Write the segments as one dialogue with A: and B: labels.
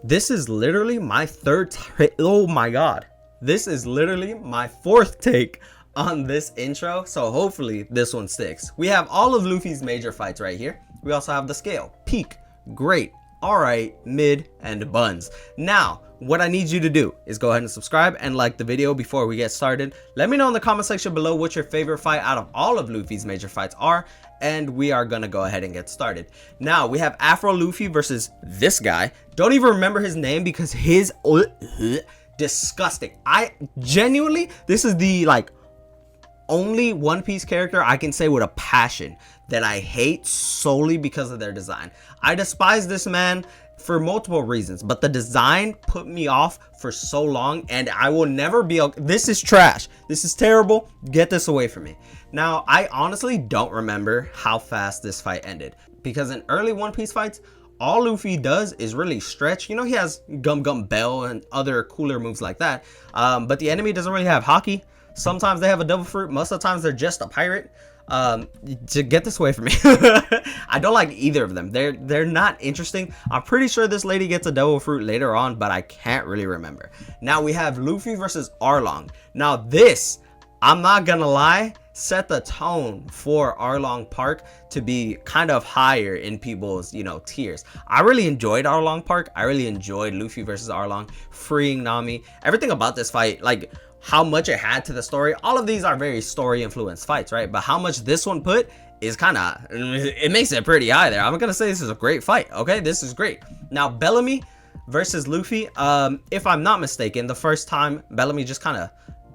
A: This is literally my oh my god. This is literally my fourth take on this intro, so hopefully this one sticks. We have all of Luffy's major fights right here. We also have the scale, peak, great, alright, mid, and buns. Now, what I need you to do is go ahead and subscribe and like the video before we get started. Let me know in the comment section below what your favorite fight out of all of Luffy's major fights are, and we are gonna go ahead and get started. Now, we have Afro Luffy versus this guy. Don't even remember his name because his disgusting. I genuinely, this is the only One Piece character I can say with a passion that I hate solely because of their design. I despise this man for multiple reasons, but the design put me off for so long, and I will never be okay. This is trash. This is terrible. Get this away from me. Now, I honestly don't remember how fast this fight ended, because in early One Piece fights, all Luffy does is really stretch. You know, he has Gum Gum Bell and other cooler moves like that, but the enemy doesn't really have Haki. Sometimes they have a double fruit. Most of the times they're just a pirate. To get this away from me. I don't like either of them. They're not interesting. I'm pretty sure this lady gets a double fruit later on, but I can't really remember. Now we have Luffy versus Arlong. Now this, I'm not gonna lie, set the tone for Arlong Park to be kind of higher in people's, tiers. I really enjoyed Arlong Park. I really enjoyed Luffy versus Arlong, freeing Nami. Everything about this fight, how much it had to the story. All of these are very story influenced fights, right? But how much this one put is it makes it pretty high there. I'm gonna say this is a great fight. Okay, this is great. Now Bellamy versus Luffy. If I'm not mistaken, the first time Bellamy just kind of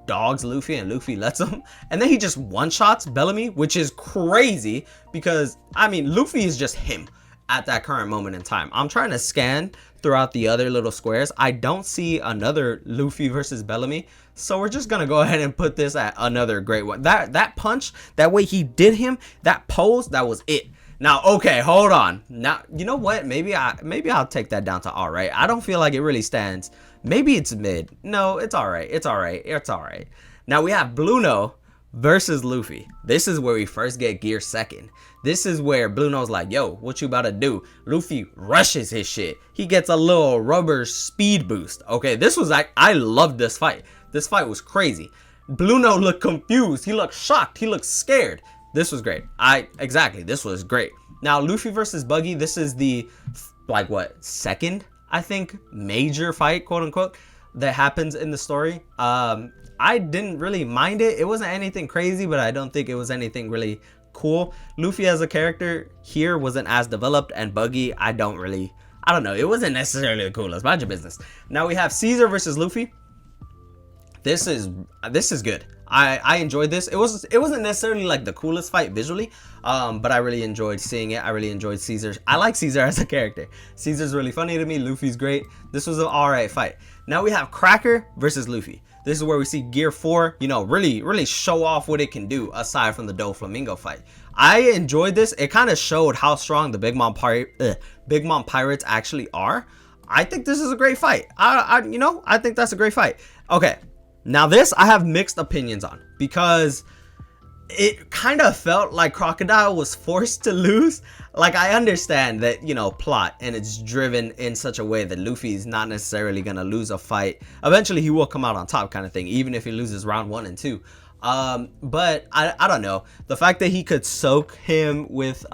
A: dogs Luffy and Luffy lets him, and then he just one-shots Bellamy, which is crazy because Luffy is just him at that current moment in time. I'm trying to scan throughout the other little squares. I don't see another Luffy versus Bellamy, so we're just gonna go ahead and put this at another great one. That punch, that way he did him, that pose, that was it. Now, okay, hold on. Now, you know what? Maybe I'll take that down to all right. I don't feel like it really stands. Maybe it's mid. No, it's all right. It's all right. It's all right. Now we have Bluno versus Luffy. This is where we first get Gear second. This is where Bluno's like, yo, what you about to do? Luffy rushes his shit. He gets a little rubber speed boost. Okay, this was I loved this fight. This fight was crazy. Bluno looked confused. He looked shocked. He looked scared. This was great. This was great. Now Luffy versus Buggy. This is the second, I think, major fight, quote unquote, that happens in the story. I didn't really mind it. It wasn't anything crazy, but I don't think it was anything really cool. Luffy as a character here wasn't as developed, and Buggy, I don't know. It wasn't necessarily the coolest. Mind your business. Now we have Caesar versus Luffy. This is good. I enjoyed this. It wasn't necessarily the coolest fight visually, but I really enjoyed seeing it. I really enjoyed Caesar. I like Caesar as a character. Caesar's really funny to me. Luffy's great. This was an alright fight. Now we have Cracker versus Luffy. This is where we see Gear 4, really show off what it can do aside from the Doflamingo fight. I enjoyed this. It kind of showed how strong the Big Mom Pirates actually are. I think this is a great fight. I think that's a great fight. Okay. Now this I have mixed opinions on, because it kind of felt like Crocodile was forced to lose. I understand that, plot, and it's driven in such a way that Luffy's not necessarily gonna lose a fight. Eventually he will come out on top, kind of thing, even if he loses round 1 and 2. But I don't know, the fact that he could soak him with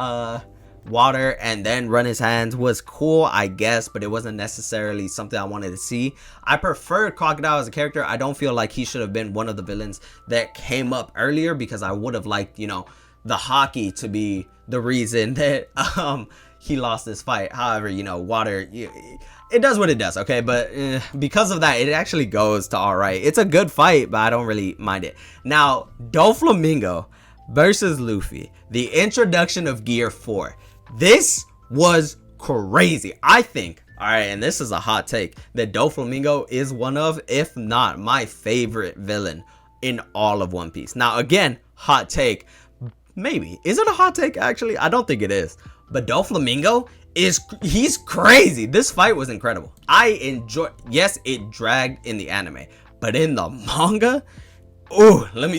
A: water and then run his hands was cool, I guess, but it wasn't necessarily something I wanted to see. I preferred Crocodile as a character. I don't feel like he should have been one of the villains that came up earlier, because I would have liked, the Haki to be the reason that he lost this fight. However, water, it does what it does, okay? But because of that, it actually goes to all right. It's a good fight, but I don't really mind it. Now, Doflamingo versus Luffy, the introduction of Gear 4. This was crazy. I think, all right, and this is a hot take, that Doflamingo is one of, if not my favorite villain in all of One Piece. Now, again, hot take. Maybe. Is it a hot take, actually? I don't think it is. But Doflamingo he's crazy. This fight was incredible. Yes, it dragged in the anime, but in the manga, let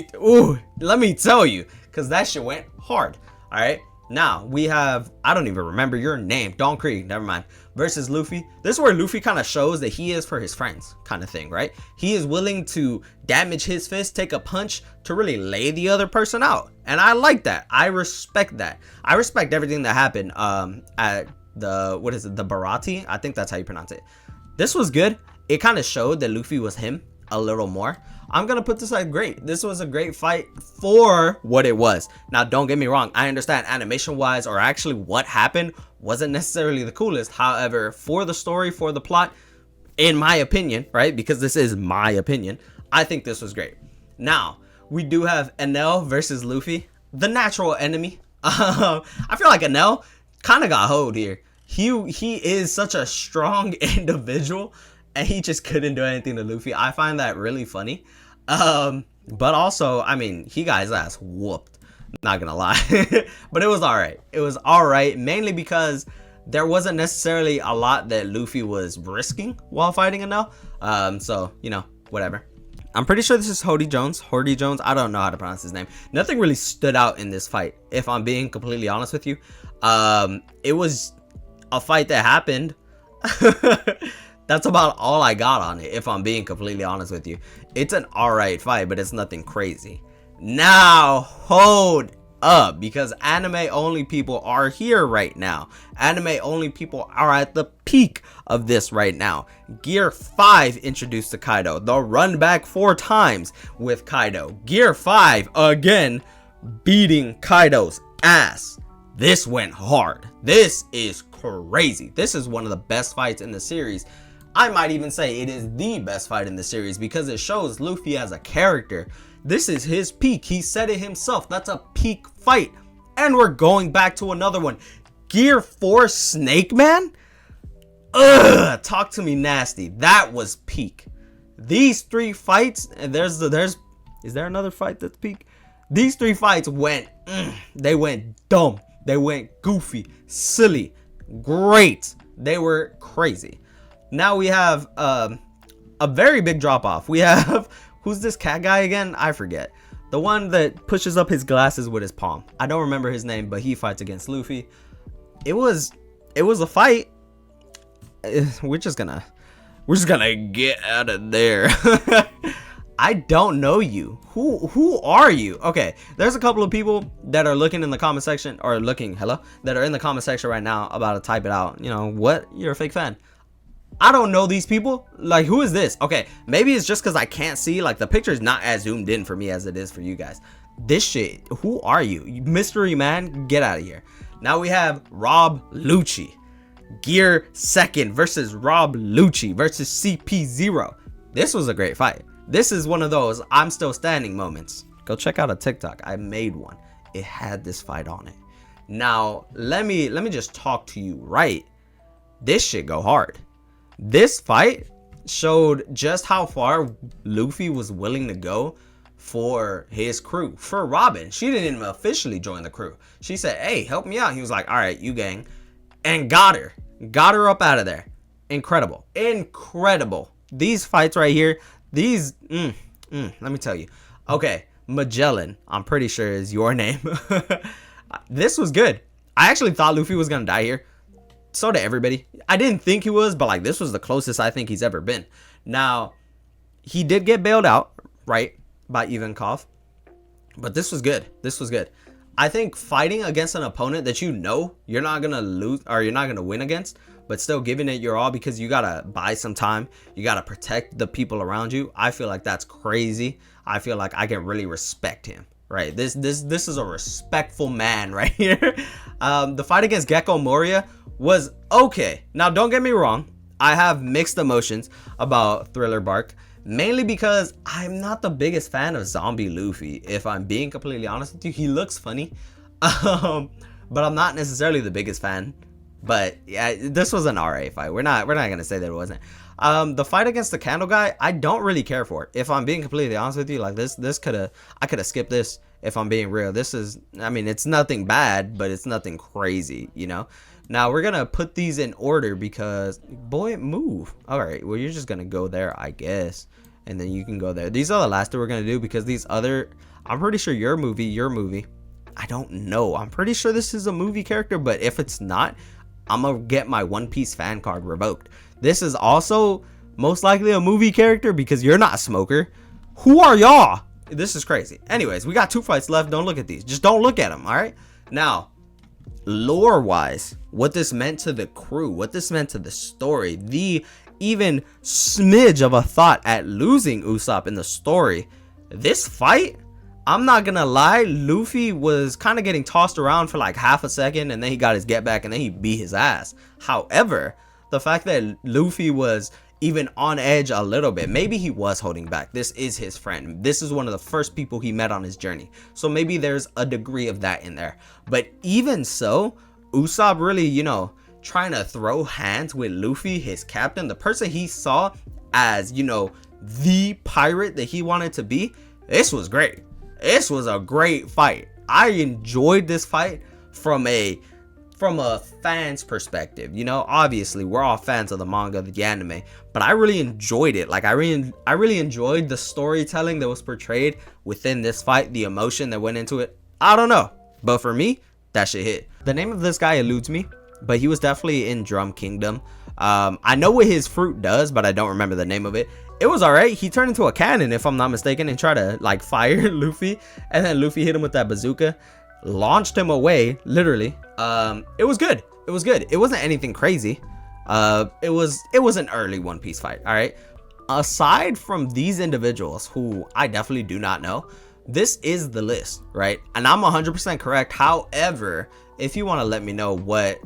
A: me tell you, because that shit went hard. All right. Now we have, I don't even remember your name, Don Krieg, never mind, versus Luffy. This is where Luffy kind of shows that he is for his friends kind of thing, right? He is willing to damage his fist, take a punch to really lay the other person out. And I like that. I respect that. I respect everything that happened at the, what is it, the Barati? I think that's how you pronounce it. This was good. It kind of showed that Luffy was him a little more. I'm gonna put this at great. This was a great fight for what it was. Now, don't get me wrong. I understand animation wise, or actually what happened wasn't necessarily the coolest. However, for the story, for the plot, in my opinion, right? Because this is my opinion, I think this was great. Now, we do have Enel versus Luffy, the natural enemy. I feel like Enel kind of got hoed here. He is such a strong individual, and he just couldn't do anything to Luffy. I find that really funny. But also, I mean, he got his ass whooped, not gonna lie. But it was all right. It was all right, mainly because there wasn't necessarily a lot that Luffy was risking while fighting Enel. So, you know, whatever. I'm pretty sure this is Hody Jones. I don't know how to pronounce his name. Nothing really stood out in this fight, if I'm being completely honest with you. It was a fight that happened. That's about all I got on it, if I'm being completely honest with you. It's an alright fight, but it's nothing crazy. Now, hold up, because anime only people are here right now. Anime only people are at the peak of this right now. Gear 5 introduced to Kaido. The run back 4 times with Kaido. Gear 5 again beating Kaido's ass. This went hard. This is crazy. This is one of the best fights in the series. I might even say it is the best fight in the series because it shows Luffy as a character. This is his peak. He said it himself. That's a peak fight. And we're going back to another one. Gear 4 Snake Man? Ugh, talk to me nasty. That was peak. These 3 fights, and is there another fight that's peak? These 3 fights went, they went dumb. They went goofy, silly, great. They were crazy. Now we have a very big drop off. We have, who's this cat guy again? I forget. The one that pushes up his glasses with his palm. I don't remember his name, but he fights against Luffy. It was a fight. We're just gonna get out of there. I don't know you. Who are you? Okay, there's a couple of people that are looking in the comment section, or looking, that are in the comment section right now about to type it out. You know what? You're a fake fan. I don't know these people. Like, who is this? Okay, maybe it's just because I can't see. Like, the picture is not as zoomed in for me as it is for you guys. This shit, who are you? Mystery man, get out of here. Now we have Rob Lucci. Gear 2nd versus Rob Lucci versus CP0. This was a great fight. This is one of those I'm still standing moments. Go check out a TikTok. I made one. It had this fight on it. Now, let me just talk to you right. This shit go hard. This fight showed just how far Luffy was willing to go for his crew. For Robin, she didn't even officially join the crew. She said, hey, help me out. He was like, all right, you gang. And got her up out of there. Incredible. These fights right here, these, let me tell you. Okay, Magellan, I'm pretty sure is your name. This was good. I actually thought Luffy was gonna die here. So did everybody. I didn't think he was, but like, this was the closest I think he's ever been. Now, he did get bailed out, right, by Ivankov, but this was good. I think fighting against an opponent that you know you're not gonna lose, or you're not gonna win against, but still giving it your all because you gotta buy some time, you gotta protect the people around you, I feel like that's crazy. I feel like I can really respect him. Right, this is a respectful man right here. The fight against Gecko Moria was okay. Now, don't get me wrong, I have mixed emotions about Thriller Bark, mainly because I'm not the biggest fan of Zombie Luffy. If I'm being completely honest with you, he looks funny, but I'm not necessarily the biggest fan. But yeah, this was an RA fight. We're not gonna say that it wasn't. The fight against the candle guy, I don't really care for. If I'm being completely honest with you, like I could have skipped this. If I'm being real, this is, I mean, it's nothing bad, but it's nothing crazy, you know. Now we're gonna put these in order because, boy, move. All right, well, you're just gonna go there, I guess, and then you can go there. These are the last two we're gonna do because these other, I'm pretty sure your movie, I don't know. I'm pretty sure this is a movie character, but if it's not, I'm gonna get my One Piece fan card revoked. This is also most likely a movie character because you're not a smoker. Who are y'all? This is crazy. Anyways, we got 2 fights left. Don't look at these. Just don't look at them, all right? Now, lore-wise, what this meant to the crew, what this meant to the story, the even smidge of a thought at losing Usopp in the story. This fight, I'm not gonna lie, Luffy was kind of getting tossed around for like half a second, and then he got his get back, and then he beat his ass. However, the fact that Luffy was even on edge a little bit, maybe he was holding back. This is his friend. This is one of the first people he met on his journey, so maybe there's a degree of that in there. But even so, Usopp really, you know, trying to throw hands with Luffy, his captain, the person he saw as, you know, the pirate that he wanted to be. This was great. This was a great fight. I enjoyed this fight from a fan's perspective. You know, obviously we're all fans of the manga, the anime, but I really enjoyed it. Like I really enjoyed the storytelling that was portrayed within this fight, the emotion that went into it. I don't know, but for me, that shit hit. The name of this guy eludes me, but he was definitely in Drum Kingdom. I know what his fruit does, but I don't remember the name of it. It was alright. He turned into a cannon, if I'm not mistaken, and tried to like fire Luffy, and then Luffy hit him with that bazooka, launched him away, literally. It was good. It was good. It wasn't anything crazy. It was an early One Piece fight. All right. Aside from these individuals, who I definitely do not know, this is the list, right? And I'm 100% correct. However, if you want to let me know what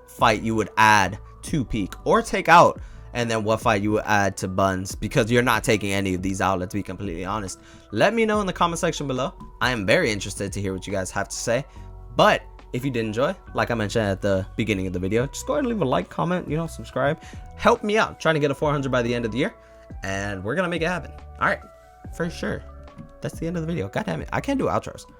A: fight you would add to Peak or take out, and then what fight you would add to Buns, because you're not taking any of these out, let's be completely honest, let me know in the comment section below. I am very interested to hear what you guys have to say. But if you did enjoy, like I mentioned at the beginning of the video, just go ahead and leave a like, comment, you know, subscribe. Help me out trying to get a 400 by the end of the year, and we're gonna make it happen. All right, for sure. That's the end of the video. God damn it, I can't do outros.